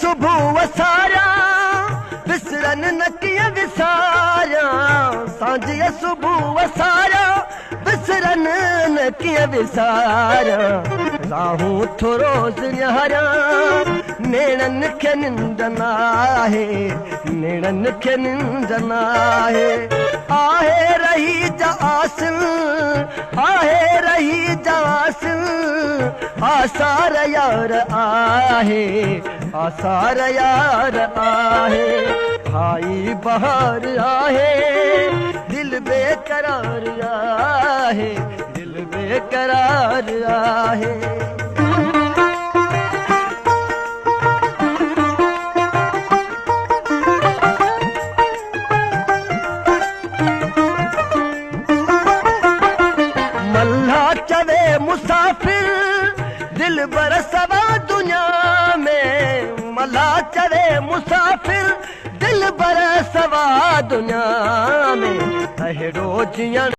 सुबह वसारा विसरन नकिया विसारा सांझिया सुबह वसारा विसरन नकिया विसारा राहूं थो रोज़ न्यारा नेड़न खे निंड नाहे नेड़न खे निंड नाहे आहे रही जा आसिल आहे रही जा आसिल आसार यार आहे आसार यार आहे भाई बहार आहे दिल बेकरार आहे दिल बेकरार आहे मल्हा चवे मुसाफिर दिल बरसवा दुनिया में मल्हा चवे मुसाफिर दिल बरसवा दुनिया में अहिड़ो जियण